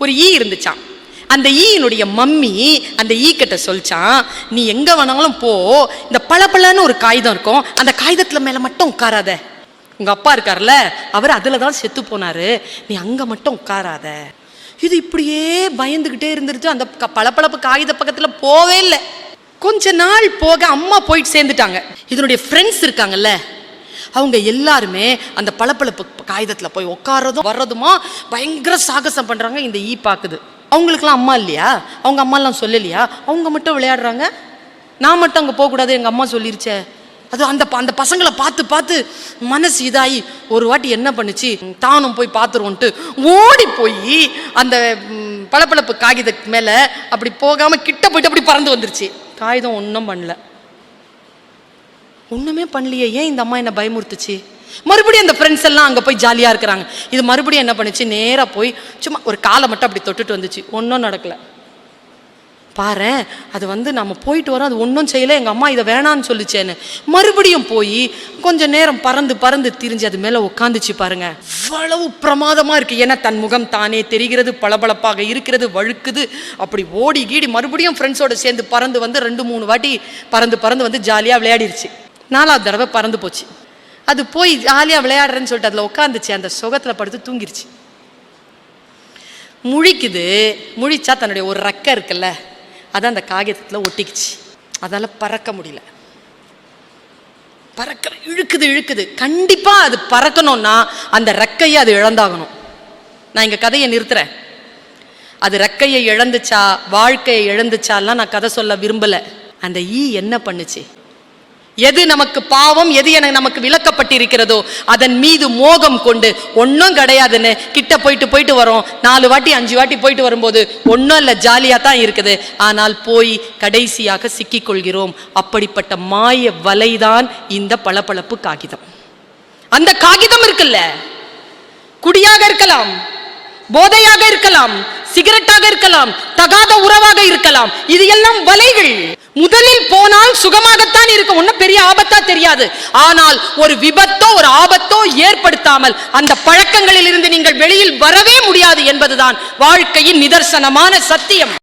ஒரு ஈ இருந்துச்சான். அந்த ஈயினுடைய மம்மி அந்த ஈ கிட்ட சொல்லிச்சான், நீ எங்க வேணாலும் போ, இந்த பளபளன்னு ஒரு காகிதம் இருக்கும், அந்த காகிதத்துல மேல மட்டும் உட்காராத. உங்க அப்பா இருக்கார்ல, அவர் அதுலதான் செத்து போனாரு, நீ அங்க மட்டும் உட்காராத. இது இப்படியே பயந்துகிட்டே இருந்துருச்சு. அந்த பளபளப்பு காகித பக்கத்துல போவே இல்லை. கொஞ்ச நாள் போக அம்மா போயிட்டு சேர்ந்துட்டாங்க. இதனுடைய ஃப்ரெண்ட்ஸ் இருக்காங்கல்ல, அவங்க எல்லாருமே அந்த பளபளப்பு காகிதத்துல போய் உட்காரதும் வர்றதுமா பயங்கர சாகசம் பண்றாங்க. இந்த ஈ பாக்குது. அவங்களுக்குலாம் அம்மா இல்லையா, அவங்க அம்மாலாம் சொல்லலையா, அவங்க மட்டும் விளையாடுறாங்க. நான் மட்டும் அங்கே போகக்கூடாது, எங்கள் அம்மா சொல்லிருச்சே. அது அந்த பசங்களை பார்த்து பார்த்து மனசு இதாகி ஒரு வாட்டி என்ன பண்ணுச்சு, தானும் போய் பார்த்துருவோன்ட்டு ஓடி போய் அந்த பளபளப்பு காகித மேலே அப்படி போகாமல் கிட்ட போயிட்டு அப்படி பறந்து வந்துருச்சு. காகிதம் ஒன்றும் பண்ணல, ஒன்றுமே பண்ணலையே. ஏன் இந்த அம்மா என்ன பயமுறுத்துச்சு? மறுபடியும் அந்த ஃப்ரெண்ட்ஸ் எல்லாம் அங்கே போய் ஜாலியாக இருக்கிறாங்க. இது மறுபடியும் என்ன பண்ணுச்சு, நேராக போய் சும்மா ஒரு காலை மட்டும் அப்படி தொட்டுட்டு வந்துச்சு. ஒன்றும் நடக்கலை. பாரு, அது நம்ம போயிட்டு வரோம், அது ஒன்றும் செய்யலை, எங்கள் அம்மா இதை வேணான்னு சொல்லிச்சேன்னு. மறுபடியும் போய் கொஞ்சம் நேரம் பறந்து பறந்து திரிஞ்சு அது மேலே உட்காந்துச்சு. பாருங்க, அவ்வளவு பிரமாதமாக இருக்குது. ஏன்னா தன் முகம் தானே தெரிகிறது, பளபளப்பாக இருக்கிறது, வழுக்குது. அப்படி ஓடி கீடி மறுபடியும் ஃப்ரெண்ட்ஸோடு சேர்ந்து பறந்து வந்து 2-3 வாட்டி பறந்து பறந்து வந்து ஜாலியாக விளையாடிருச்சு. 4வது தடவை பறந்து போச்சு. அது போய் ஜாலியாக விளையாடுறேன்னு சொல்லிட்டு அதில் உட்காந்துச்சு. அந்த சுகத்தில் படுத்து தூங்கிருச்சு. முழிக்குது. முழிச்சா தன்னுடைய ஒரு ரெக்கை இருக்குல்ல, அது அந்த காகிதத்தில் ஒட்டிக்குச்சு. அதால் பறக்க முடியல. பறக்க இழுக்குது. கண்டிப்பாக அது பறக்கணும்னா அந்த ரெக்கையை அது இழந்தாகணும். நான் இங்கே கதையை நிறுத்துறேன். அது ரெக்கையை இழந்துச்சா வாழ்க்கையை இழந்துச்சாலாம் நான் கதை சொல்ல விரும்பலை. அந்த ஈ என்ன பண்ணுச்சு, எது நமக்கு பாவம், எது நமக்கு விலக்கப்பட்டிருக்கிறதோ அதன் மீது மோகம் கொண்டு ஒன்றும் கிடையாதுன்னு கிட்ட போயிட்டு வரோம். 4 வாட்டி 5 வாட்டி போயிட்டு வரும்போது ஒன்றும் இல்லை, ஜாலியாக தான் இருக்குது. ஆனால் போய் கடைசியாக சிக்கிக் கொள்கிறோம். அப்படிப்பட்ட மாய வலைதான் இந்த பளபளப்பு காகிதம். அந்த காகிதம் இருக்குல்ல, குடியாக இருக்கலாம், போதையாக இருக்கலாம், சிகரெட்டாக இருக்கலாம், தகாத உறவாக இருக்கலாம். இது எல்லாம் வலைகள். முதலில் போனால் சுகமாகத்தான் இருக்கும், ஒன்னும் பெரிய ஆபத்தா தெரியாது. ஆனால் ஒரு விபத்தோ ஒரு ஆபத்தோ ஏற்படுத்தாமல் அந்த பழக்கங்களில் இருந்து நீங்கள் வெளியில் வரவே முடியாது என்பதுதான் வாழ்க்கையின் நிதர்சனமான சத்தியம்.